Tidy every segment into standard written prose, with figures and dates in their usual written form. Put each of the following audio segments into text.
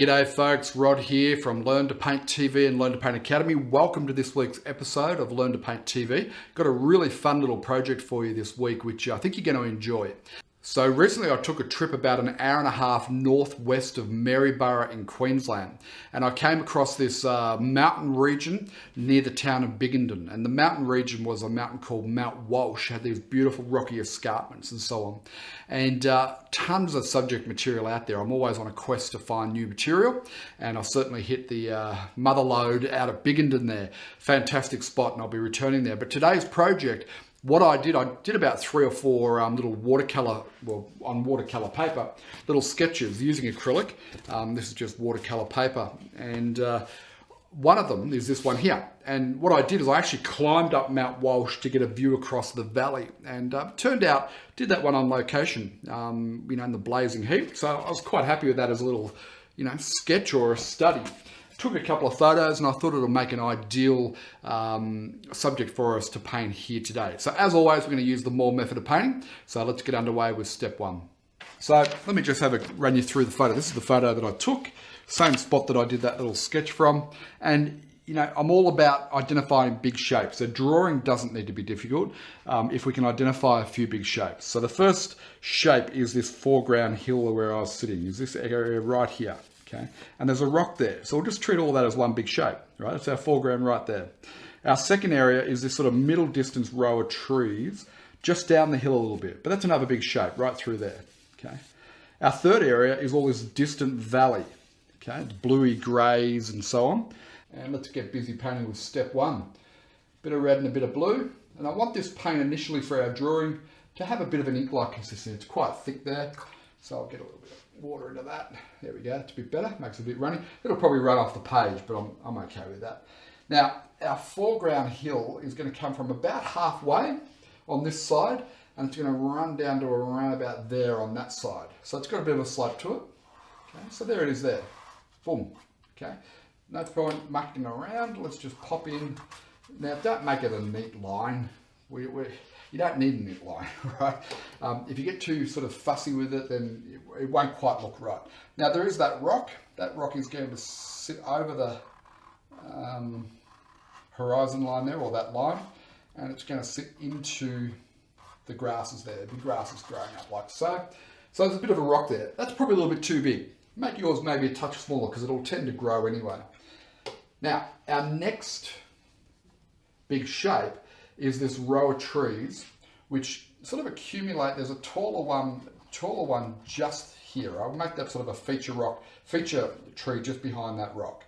G'day folks, Rod here from Learn to Paint TV and Learn to Paint Academy. Welcome to this week's episode of Learn to Paint TV. Got a really fun little project for you this week, which I think you're going to enjoy. So recently I took a trip about an hour and a half northwest of Maryborough in Queensland, and I came across this mountain region near the town of Biggenden. And the mountain region was a mountain called Mount Walsh, had these beautiful rocky escarpments and so on, and tons of subject material out there. I'm always on a quest to find new material, and I certainly hit the mother lode out of Biggenden there. Fantastic spot, and I'll be returning there. But today's project, what I did about 3 or 4 little watercolor, on watercolor paper, little sketches using acrylic. This is just watercolor paper, and one of them is this one here. And what I did is I actually climbed up Mount Walsh to get a view across the valley, and turned out, did that one on location, in the blazing heat. So I was quite happy with that as a little, sketch or a study. Took a couple of photos, and I thought it'll make an ideal subject for us to paint here today. So as always, we're going to use the Moore method of painting. So let's get underway with step 1. So let me just run you through the photo. This is the photo that I took, same spot that I did that little sketch from. And I'm all about identifying big shapes. So drawing doesn't need to be difficult if we can identify a few big shapes. So the first shape is this foreground hill where I was sitting, is this area right here. Okay, and there's a rock there. So we'll just treat all that as one big shape, right? That's our foreground right there. Our second area is this sort of middle distance row of trees just down the hill a little bit, but that's another big shape right through there, okay? Our third area is all this distant valley, okay? It's bluey grays and so on. And let's get busy painting with step 1. Bit of red and a bit of blue. And I want this paint initially for our drawing to have a bit of an ink-like consistency. It's quite thick there, so I'll get a little bit of water into that. There we go, it's a bit better, makes it a bit runny. It'll probably run off the page, but I'm okay with that. Now, our foreground hill is going to come from about halfway on this side, and it's going to run down to around about there on that side. So it's got a bit of a slope to it. Okay, so there it is there. Boom. Okay, no point mucking around, let's just pop in. Now, don't make it a neat line. You don't need a neat line, right? If you get too sort of fussy with it, then it won't quite look right. Now there is that rock. That rock is going to sit over the horizon line there, or that line, and it's going to sit into the grasses there. The grass is growing up like so. So there's a bit of a rock there. That's probably a little bit too big. Make yours maybe a touch smaller because it'll tend to grow anyway. Now, our next big shape is this row of trees, which sort of accumulate. There's a taller one just here. I'll make that sort of a feature tree just behind that rock.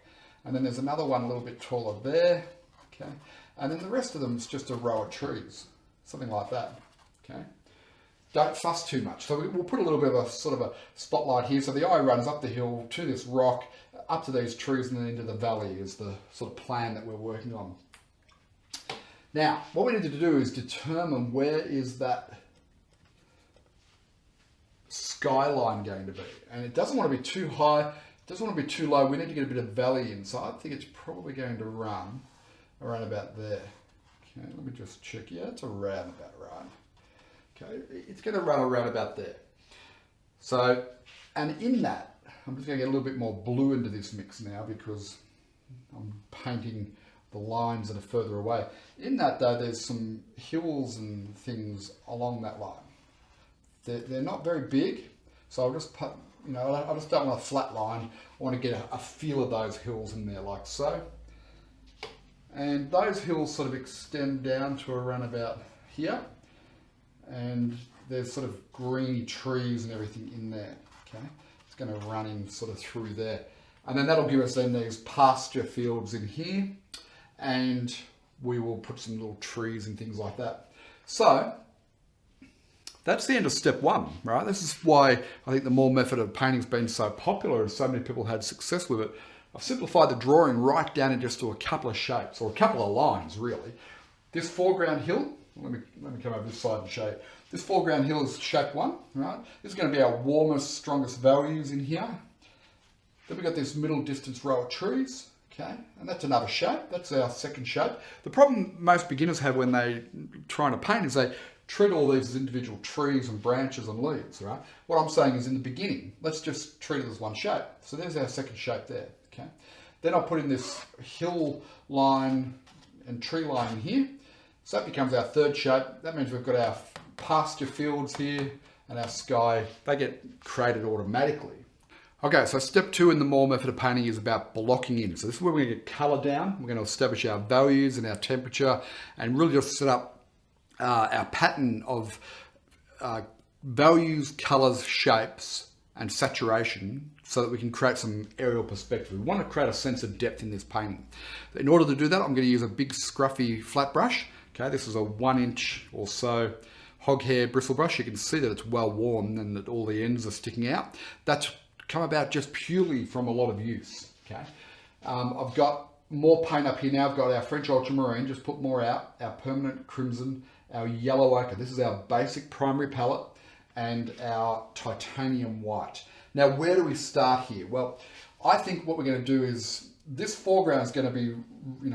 And then there's another one a little bit taller there, okay? And then the rest of them is just a row of trees, something like that, okay? Don't fuss too much. So we'll put a little bit of a sort of a spotlight here. So the eye runs up the hill to this rock, up to these trees, and then into the valley is the sort of plan that we're working on. Now, what we need to do is determine where is that skyline going to be. And it doesn't want to be too high, it doesn't want to be too low. We need to get a bit of valley inside. I think it's probably going to run around about there. Okay, let me just check. Yeah, it's around about right. Okay, it's going to run around about there. So, and in that, I'm just going to get a little bit more blue into this mix now because I'm painting the lines that are further away. In that though, there's some hills and things along that line. They're not very big, so I'll just put, I just don't want a flat line. I want to get a feel of those hills in there like so. And those hills sort of extend down to around about here. And there's sort of greeny trees and everything in there, okay? It's going to run in sort of through there. And then that'll give us then these pasture fields in here. And we will put some little trees and things like that. So that's the end of step 1, right? This is why I think the Moore method of painting's been so popular and so many people had success with it. I've simplified the drawing right down into just a couple of shapes, or a couple of lines really. This foreground hill, let me come over this side and show you. This foreground hill is shape 1, right? This is going to be our warmest, strongest values in here. Then we've got this middle distance row of trees. Okay, and that's another shape. That's our second shape. The problem most beginners have when they trying to paint is they treat all these as individual trees and branches and leaves, right? What I'm saying is in the beginning, let's just treat it as one shape. So there's our second shape there, okay? Then I'll put in this hill line and tree line in here. So that becomes our third shape. That means we've got our pasture fields here and our sky. They get created automatically. Okay, so step 2 in the Moore method of painting is about blocking in. So this is where we're going to get color down. We're going to establish our values and our temperature and really just set up our pattern of values, colors, shapes, and saturation so that we can create some aerial perspective. We want to create a sense of depth in this painting. In order to do that, I'm going to use a big scruffy flat brush. Okay, this is a 1 inch or so hog hair bristle brush. You can see that it's well worn and that all the ends are sticking out. That's come about just purely from a lot of use. Okay, I've got more paint up here now. I've got our French ultramarine, just put more out, our permanent crimson, our yellow ochre. This is our basic primary palette, and our titanium white. Now, where do we start here? Well, I think what we're going to do is, this foreground is going to be,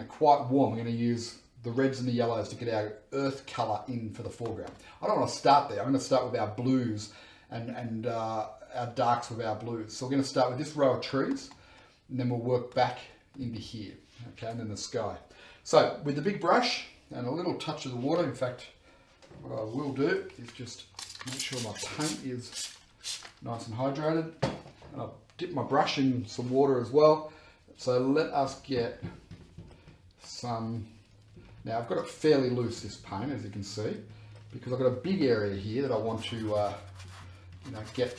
quite warm. We're going to use the reds and the yellows to get our earth color in for the foreground. I don't want to start there. I'm going to start with our blues and our darks with our blues. So we're going to start with this row of trees, and then we'll work back into here, okay, and then the sky. So with the big brush and a little touch of the water, in fact, what I will do is just make sure my paint is nice and hydrated, and I'll dip my brush in some water as well. So let us get some. Now I've got it fairly loose, this paint, as you can see, because I've got a big area here that I want to get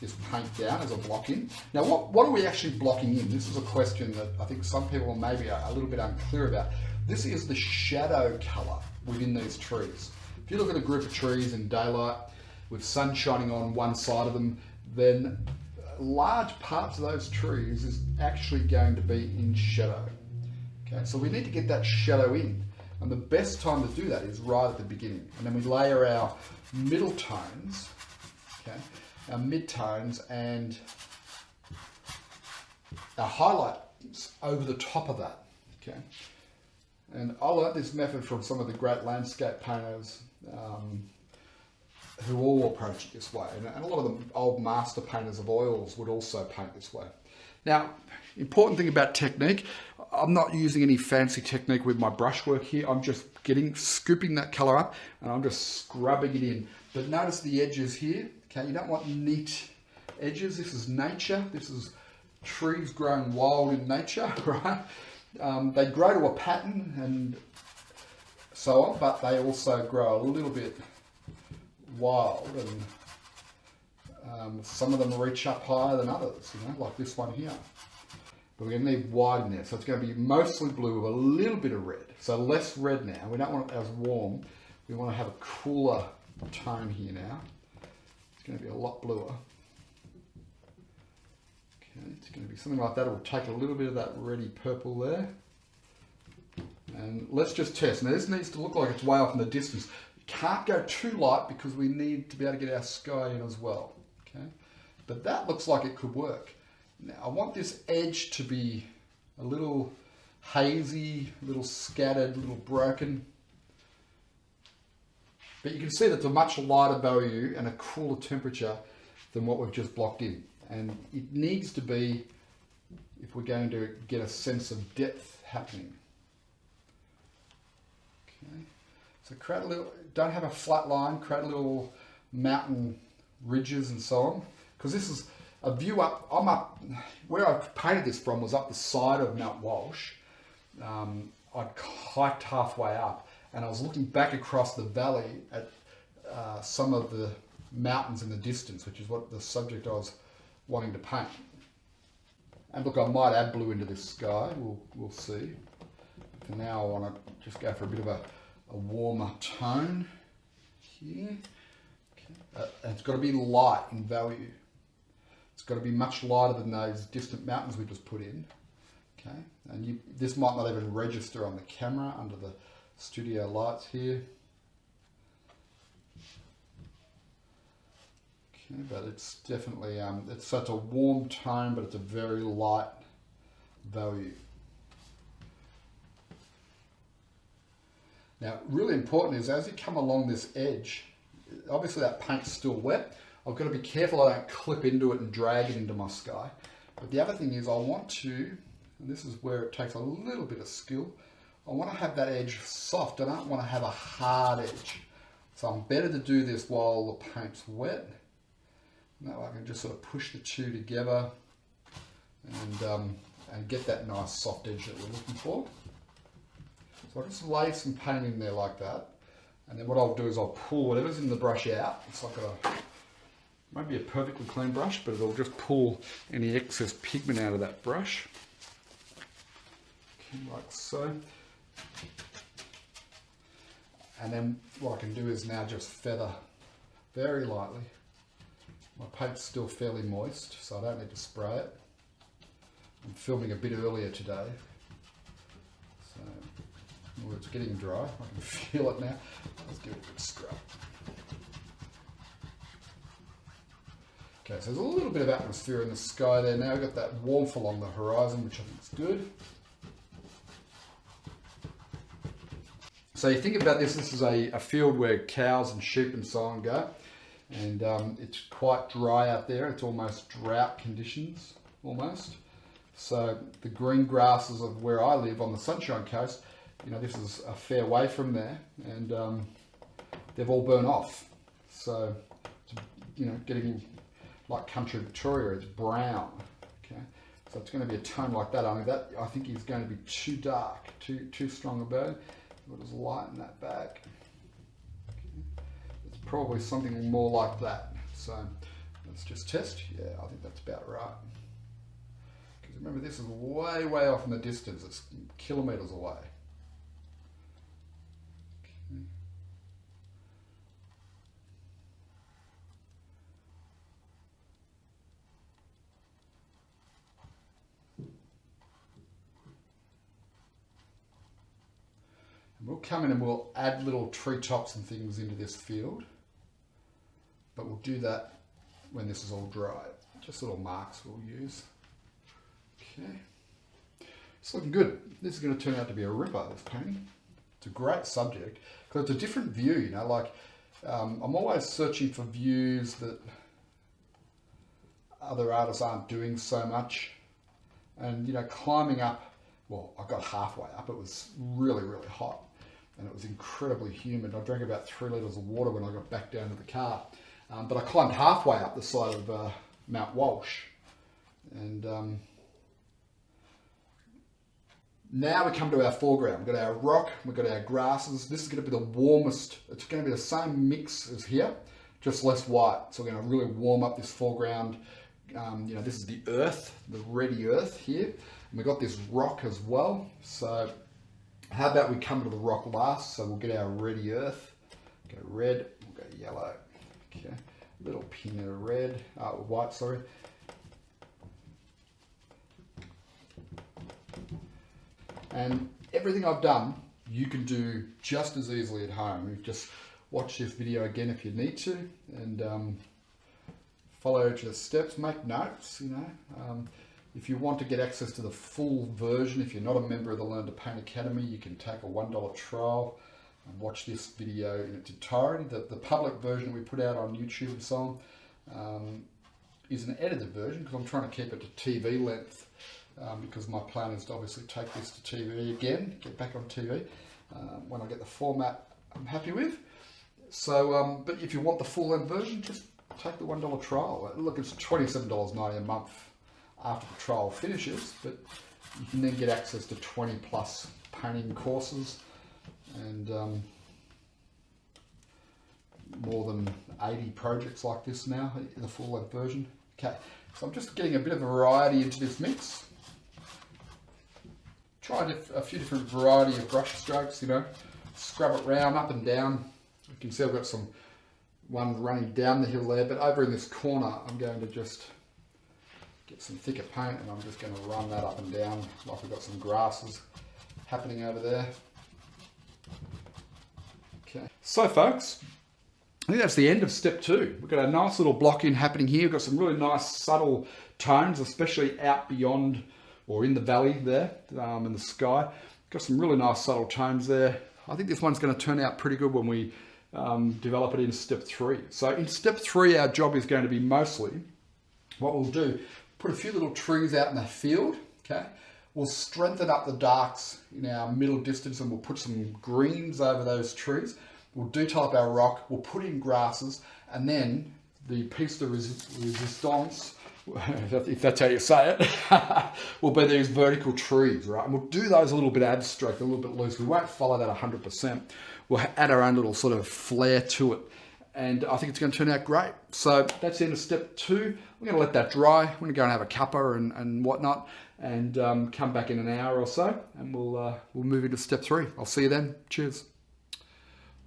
this paint down as a block in. Now what are we actually blocking in? This is a question that I think some people maybe are a little bit unclear about. This is the shadow color within these trees. If you look at a group of trees in daylight with sun shining on one side of them, then large parts of those trees is actually going to be in shadow. Okay, so we need to get that shadow in, and the best time to do that is right at the beginning. And then we layer our middle tones, okay, our mid-tones and our highlights over the top of that, okay. And I learned this method from some of the great landscape painters who all approach it this way. And a lot of the old master painters of oils would also paint this way. Now, important thing about technique, I'm not using any fancy technique with my brushwork here. I'm just scooping that color up, and I'm just scrubbing it in. But notice the edges here, okay? You don't want neat edges. This is nature. This is trees growing wild in nature, right? They grow to a pattern and so on, but they also grow a little bit wild, and some of them reach up higher than others, like this one here. But we're going to need white in there, so it's going to be mostly blue with a little bit of red. So less red now. We don't want it as warm. We want to have a cooler tone here now. It's going to be a lot bluer. Okay, it's going to be something like that. We'll take a little bit of that reddy purple there. And let's just test. Now this needs to look like it's way off in the distance. You can't go too light because we need to be able to get our sky in as well. Okay, but that looks like it could work. Now I want this edge to be a little hazy, a little scattered, a little broken. But you can see that it's a much lighter value and a cooler temperature than what we've just blocked in. And it needs to be, if we're going to get a sense of depth happening. Okay, so create a little, don't have a flat line, create a little mountain ridges and so on. Because this is a view up, where I painted this from was up the side of Mount Walsh. I'd hiked halfway up, and I was looking back across the valley at some of the mountains in the distance, which is what the subject I was wanting to paint. And look, I might add blue into this sky, we'll see. For now I want to just go for a bit of a warmer tone here. Okay. And it's got to be light in value. It's got to be much lighter than those distant mountains we just put in. Okay, and this might not even register on the camera under the studio lights here. Okay, but it's definitely, it's such a warm tone, but it's a very light value. Now, really important is as you come along this edge, obviously that paint's still wet. I've got to be careful I don't clip into it and drag it into my sky. But the other thing is I want to, and this is where it takes a little bit of skill, I want to have that edge soft. I don't want to have a hard edge. So I'm better to do this while the paint's wet. Now I can just sort of push the two together and get that nice soft edge that we're looking for. So I'll just lay some paint in there like that. And then what I'll do is I'll pull whatever's in the brush out. It's like won't be a perfectly clean brush, but it'll just pull any excess pigment out of that brush. Okay, like so. And then what I can do is now just feather very lightly. My paint's still fairly moist, so I don't need to spray it. I'm filming a bit earlier today, so it's getting dry. I can feel it now. Let's give it a good scrub. Okay, so there's a little bit of atmosphere in the sky there now. We've got that warmth along the horizon, which I think is good. So you think about this is a field where cows and sheep and so on go. And it's quite dry out there. It's almost drought conditions, almost. So the green grasses of where I live on the Sunshine Coast, you know, this is a fair way from there. And they've all burnt off. So, you know, getting like country Victoria, it's brown. Okay, so it's going to be a tone like that. Only that I think is going to be too dark, too strong a burn. We'll just lighten that back. Okay. It's probably something more like that. So let's just test. Yeah, I think that's about right. Because remember, this is way, way off in the distance. It's kilometres away. We'll come in and we'll add little treetops and things into this field, but we'll do that when this is all dry. Just little marks we'll use. Okay, it's looking good. This is going to turn out to be a ripper, this painting. It's a great subject because it's a different view, you know, like I'm always searching for views that other artists aren't doing so much. And, you know, climbing up, well, I got halfway up. It was really, really hot. And it was incredibly humid. I drank about 3 litres of water when I got back down to the car. But I climbed halfway up the side of Mount Walsh. And now we come to our foreground. We've got our rock, we've got our grasses. This is going to be the warmest. It's going to be the same mix as here, just less white. So we're going to really warm up this foreground. You know, this is the earth, the reddy earth here. And we've got this rock as well. So how about we come to the rock last? So we'll get our reddy earth. Go red, we'll go yellow. Okay, little ping of red, white, sorry. And everything I've done, you can do just as easily at home. You just watch this video again if you need to, and follow each of the steps, make notes, you know. If you want to get access to the full version, if you're not a member of the Learn to Paint Academy, you can take a $1 trial and watch this video in its entirety. The public version we put out on YouTube and so on is an edited version because I'm trying to keep it to TV length because my plan is to obviously take this to TV again, get back on TV when I get the format I'm happy with. So, but if you want the full length version, just take the $1 trial. Look, it's $27.90 a month after the trial finishes, but you can then get access to 20 plus painting courses and more than 80 projects like this now in the full length version. Okay, so I'm just getting a bit of variety into this mix. Tried a few different variety of brush strokes, you know, scrub it round, up and down. You can see I've got some one running down the hill there, but over in this corner I'm going to just get some thicker paint and I'm just going to run that up and down like we've got some grasses happening over there. Okay, so folks, I think that's the end of step 2. We've got a nice little block in happening here. We've got some really nice subtle tones, especially out beyond or in the valley there in the sky. Got some really nice subtle tones there. I think this one's going to turn out pretty good when we develop it in step 3. So in step 3, our job is going to be mostly, what we'll do, put a few little trees out in the field, okay? We'll strengthen up the darks in our middle distance and we'll put some greens over those trees. We'll detail up our rock, we'll put in grasses, and then the piece de resistance, if that's how you say it, will be these vertical trees, right? And we'll do those a little bit abstract, a little bit loose. We won't follow that 100%. We'll add our own little sort of flair to it. And I think it's going to turn out great. So that's the end of step 2. We're going to let that dry. We're going to go and have a cuppa and whatnot, and come back in an hour or so, and we'll move into step 3. I'll see you then. Cheers.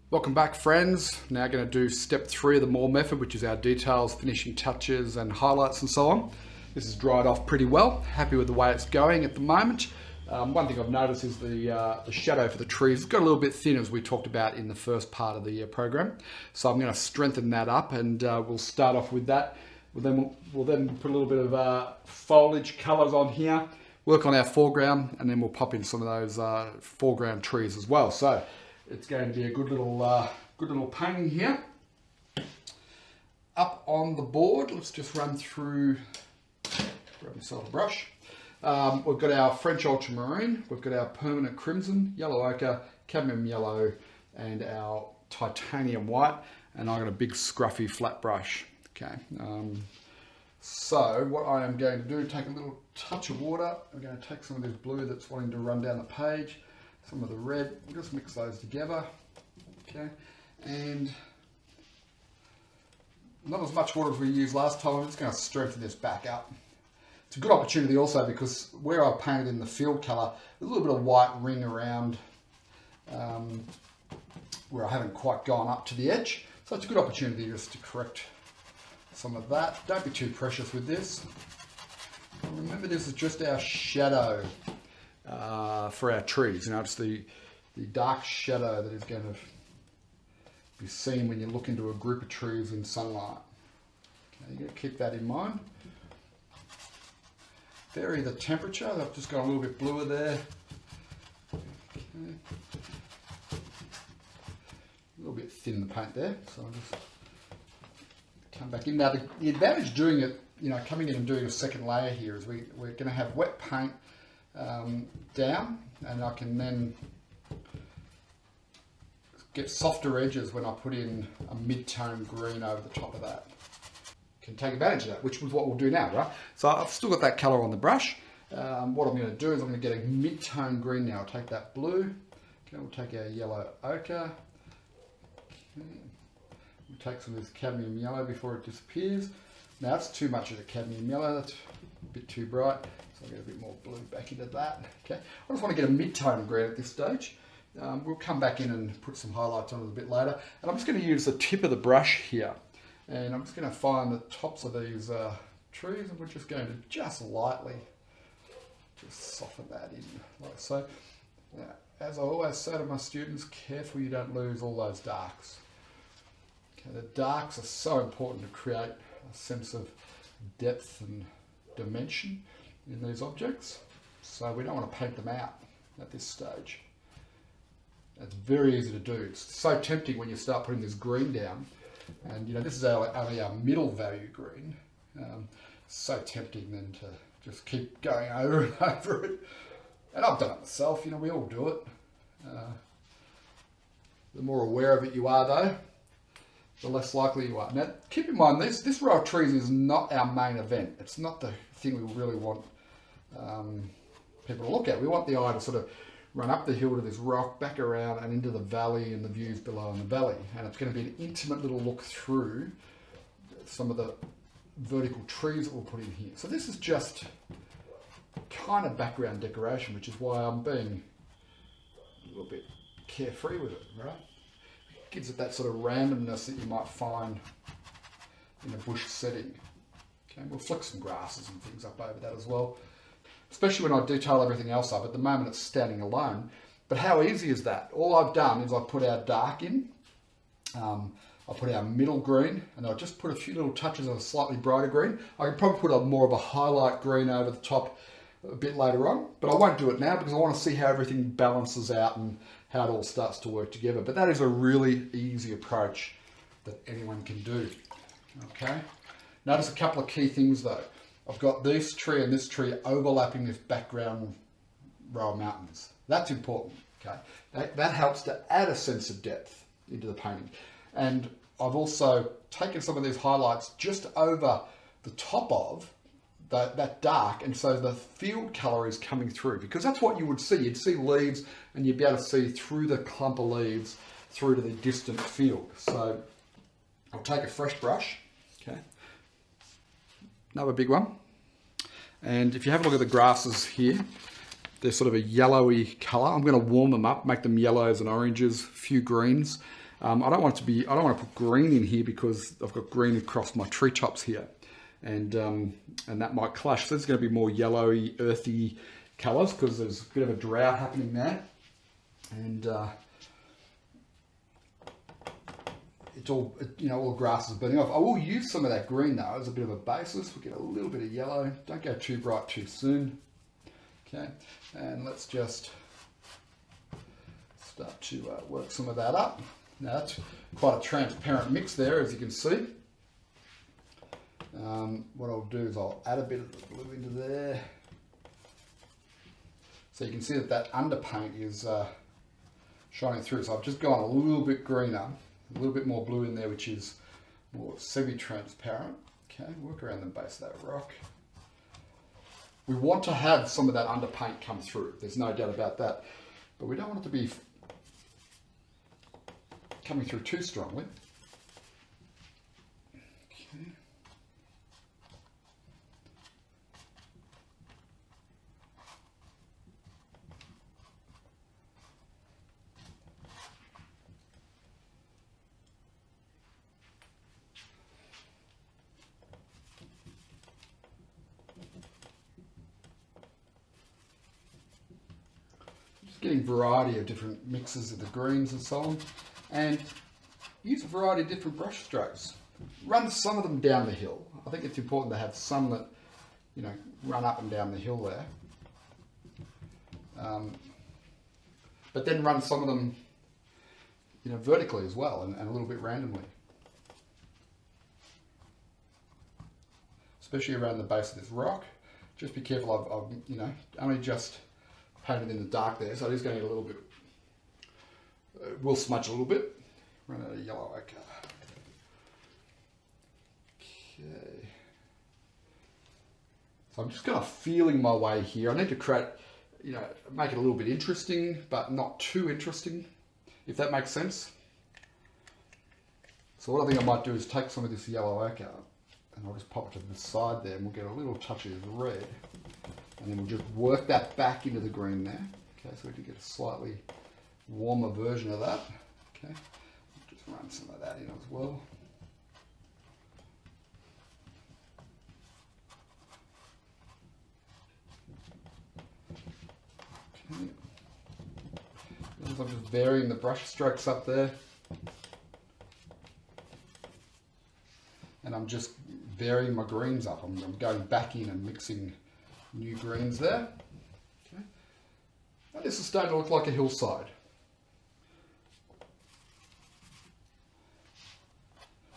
Welcome back, friends. Now going to do step 3 of the Moore method, which is our details, finishing touches and highlights and so on. This is dried off pretty well. Happy with the way it's going at the moment. One thing I've noticed is the shadow for the trees got a little bit thin, as we talked about in the first part of the program. So I'm going to strengthen that up, and we'll start off with that. We'll then put a little bit of foliage colours on here, work on our foreground, and then we'll pop in some of those foreground trees as well. So it's going to be a good little painting here. Up on the board, let's just run through, grab myself a brush. We've got our French ultramarine, we've got our permanent crimson, yellow ochre, cadmium yellow, and our titanium white. And I've got a big scruffy flat brush. Okay. So what I am going to do, take a little touch of water. I'm going to take some of this blue that's wanting to run down the page, some of the red. We'll just mix those together. Okay. And not as much water as we used last time. I'm just going to strengthen this back up. It's a good opportunity also because where I painted in the field colour, there's a little bit of white ring around where I haven't quite gone up to the edge. So it's a good opportunity just to correct some of that. Don't be too precious with this. Remember, this is just our shadow for our trees. You know, it's the dark shadow that is going to be seen when you look into a group of trees in sunlight. Okay, you've got to keep that in mind. Vary the temperature. I've just got a little bit bluer there. Okay. A little bit thin the paint there, so I'll just come back in. Now the advantage doing it, you know, coming in and doing a second layer here is we're going to have wet paint down, and I can then get softer edges when I put in a mid-tone green over the top of that. Can take advantage of that, which is what we'll do now, right? So I've still got that colour on the brush. What I'm going to do is I'm going to get a mid-tone green now. I'll take that blue. Okay, we'll take our yellow ochre. Okay. We'll take some of this cadmium yellow before it disappears. Now that's too much of the cadmium yellow. That's a bit too bright. So I'll get a bit more blue back into that. Okay. I just want to get a mid-tone green at this stage. We'll come back in and put some highlights on it a bit later. And I'm just going to use the tip of the brush here. And I'm just going to find the tops of these trees, and we're just going to just lightly just soften that in like so. Now, as I always say to my students, careful you don't lose all those darks. Okay, the darks are so important to create a sense of depth and dimension in these objects. So we don't want to paint them out at this stage. It's very easy to do. It's so tempting when you start putting this green down. And you know, this is only our middle value green. So tempting then to just keep going over and over it. And I've done it myself, you know, we all do it. The more aware of it you are though, the less likely you are. Now keep in mind, this row of trees is not our main event. It's not the thing we really want people to look at. We want the eye to sort of run up the hill to this rock, back around and into the valley and the views below in the valley. And it's going to be an intimate little look through some of the vertical trees that we'll put in here. So this is just kind of background decoration, which is why I'm being a little bit carefree with it, right? It gives it that sort of randomness that you might find in a bush setting. Okay, we'll flick some grasses and things up over that as well. Especially when I detail everything else up. At the moment it's standing alone. But how easy is that? All I've done is I put our dark in, I put our middle green, and I'll just put a few little touches of a slightly brighter green. I could probably put more of a highlight green over the top a bit later on, but I won't do it now because I want to see how everything balances out and how it all starts to work together. But that is a really easy approach that anyone can do. Okay. Notice a couple of key things though. I've got this tree and this tree overlapping this background row of mountains. That's important. Okay. That helps to add a sense of depth into the painting. And I've also taken some of these highlights just over the top of that dark, and so the field color is coming through, because that's what you would see. You'd see leaves and you'd be able to see through the clump of leaves through to the distant field. So I'll take a fresh brush, okay, another big one, and if you have a look at the grasses here, they're sort of a yellowy color. I'm going to warm them up, make them yellows and oranges, a few greens. I don't want to put green in here because I've got green across my treetops here. And that might clash. So there's going to be more yellowy, earthy colours because there's a bit of a drought happening there. And it's all, all the grass is burning off. I will use some of that green though as a bit of a basis. We'll get a little bit of yellow. Don't go too bright too soon. Okay, and let's just start to work some of that up. Now that's quite a transparent mix there, as you can see. What I'll do is I'll add a bit of the blue into there. So you can see that underpaint is shining through. So I've just gone a little bit greener, a little bit more blue in there, which is more semi-transparent. Okay, work around the base of that rock. We want to have some of that underpaint come through. There's no doubt about that. But we don't want it to be coming through too strongly. Okay. Getting variety of different mixes of the greens and so on, and use a variety of different brush strokes. Run some of them down the hill. I think it's important to have some that run up and down the hill there, but then run some of them vertically as well, and a little bit randomly, especially around the base of this rock. Just be careful. I've only just painted in the dark there, so it is going to get a little bit, will smudge a little bit. Run out of yellow ochre. Okay. So I'm just kind of feeling my way here. I need to create, make it a little bit interesting, but not too interesting, if that makes sense. So what I think I might do is take some of this yellow ochre and I'll just pop it to the side there, and we'll get a little touch of red. And then we'll just work that back into the green there. Okay, so we can get a slightly warmer version of that. Okay, just run some of that in as well. Okay. I'm just varying the brush strokes up there. And I'm just varying my greens up. I'm going back in and mixing new greens there. Okay. And this is starting to look like a hillside.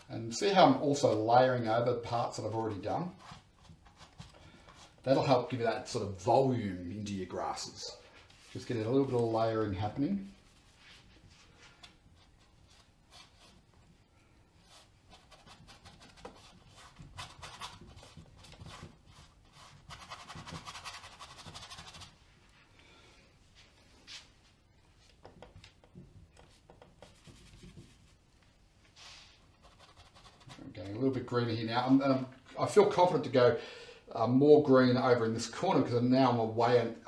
And see how I'm also layering over parts that I've already done? That'll help give you that sort of volume into your grasses. Just getting a little bit of layering happening. Getting a little bit greener here now. I feel confident to go more green over in this corner because now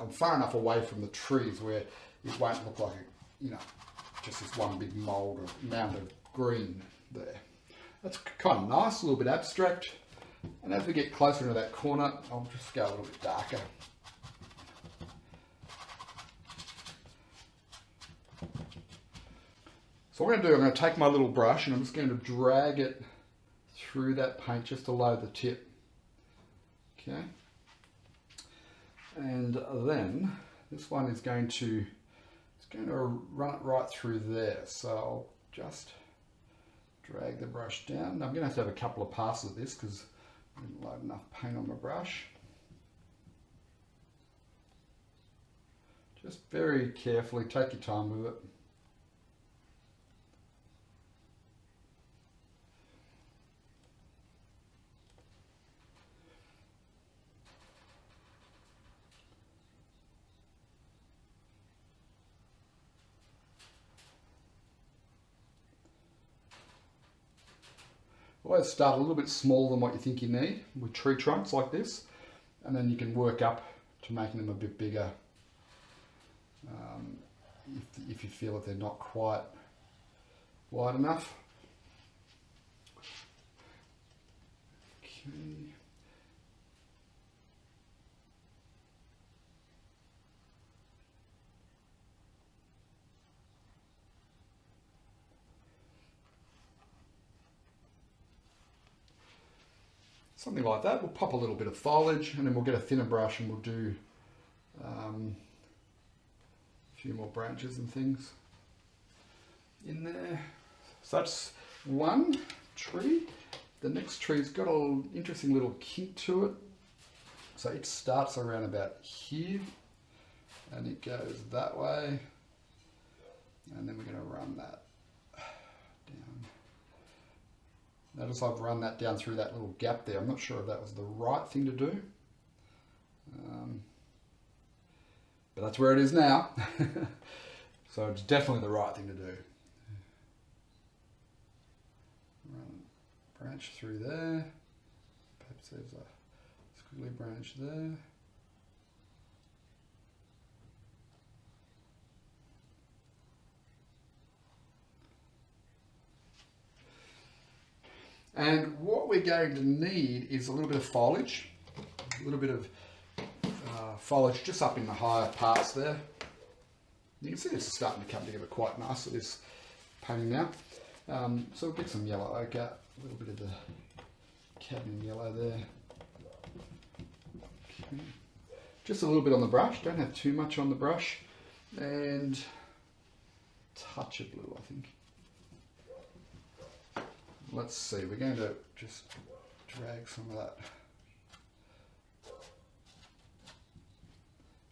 I'm far enough away from the trees where it won't look like just this one big mound of green there. That's kind of nice, a little bit abstract. And as we get closer into that corner, I'll just go a little bit darker. So what I'm going to do, I'm going to take my little brush and I'm just going to drag it through that paint just below the tip. Okay. And then this one is going to run it right through there. So I'll just drag the brush down. Now I'm going to have a couple of passes of this because I didn't load enough paint on my brush. Just very carefully, take your time with it. Always start a little bit smaller than what you think you need with tree trunks like this, and then you can work up to making them a bit bigger if you feel that they're not quite wide enough. Okay. Something like that. We'll pop a little bit of foliage and then we'll get a thinner brush and we'll do a few more branches and things in there. So that's one tree. The next tree's got an interesting little kink to it. So it starts around about here and it goes that way. And then we're going to run that down. Notice I've run that down through that little gap there. I'm not sure if that was the right thing to do. But that's where it is now. So it's definitely the right thing to do. Run a branch through there. Perhaps there's a squiggly branch there. And what we're going to need is a little bit of foliage, a little bit of foliage just up in the higher parts there. You can see this is starting to come together quite nice with this painting now. So we'll get some yellow ochre, a little bit of the cadmium yellow there. Okay. Just a little bit on the brush, don't have too much on the brush, and touch of blue, I think. Let's see, we're going to just drag some of that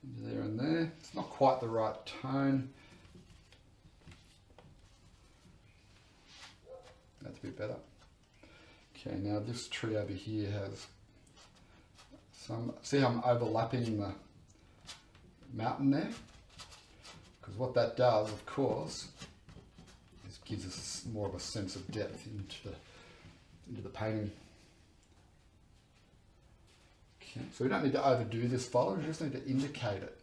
into there and there. It's not quite the right tone. That's a bit better. Okay, now this tree over here has some, see how I'm overlapping the mountain there? Because what that does, of course, gives us more of a sense of depth into the painting. Okay, so we don't need to overdo this foliage, we just need to indicate it.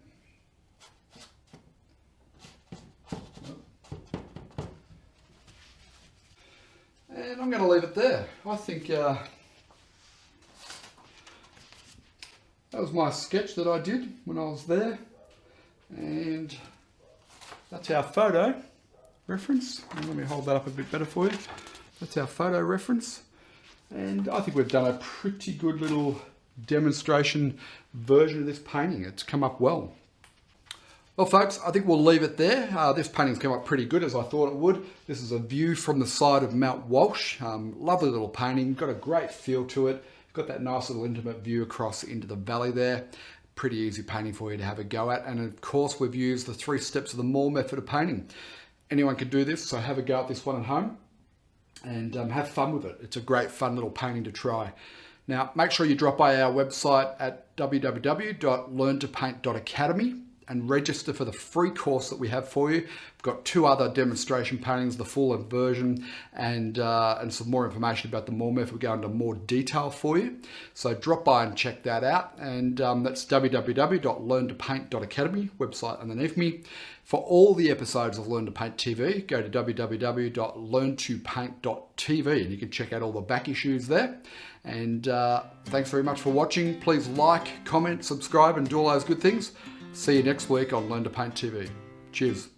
And I'm going to leave it there. I think that was my sketch that I did when I was there, and that's our photo reference. And let me hold that up a bit better for you. That's our photo reference, and I think we've done a pretty good little demonstration version of this painting. It's come up well. Well folks, I think we'll leave it there. This painting's come up pretty good as I thought it would. This is a view from the side of Mount Walsh. Lovely little painting, got a great feel to it. Got that nice little intimate view across into the valley there. Pretty easy painting for you to have a go at, and of course we've used the 3 steps of the Moore method of painting. Anyone can do this, so have a go at this one at home and have fun with it. It's a great fun little painting to try. Now make sure you drop by our website at www.learntopaint.academy and register for the free course that we have for you. We've got 2 other demonstration paintings, the full length version, and some more information about the Moore method. We'll go into more detail for you. So drop by and check that out. And that's www.learntopaint.academy, website underneath me. For all the episodes of Learn to Paint TV, go to www.learntopaint.tv and you can check out all the back issues there. And thanks very much for watching. Please like, comment, subscribe, and do all those good things. See you next week on Learn to Paint TV. Cheers.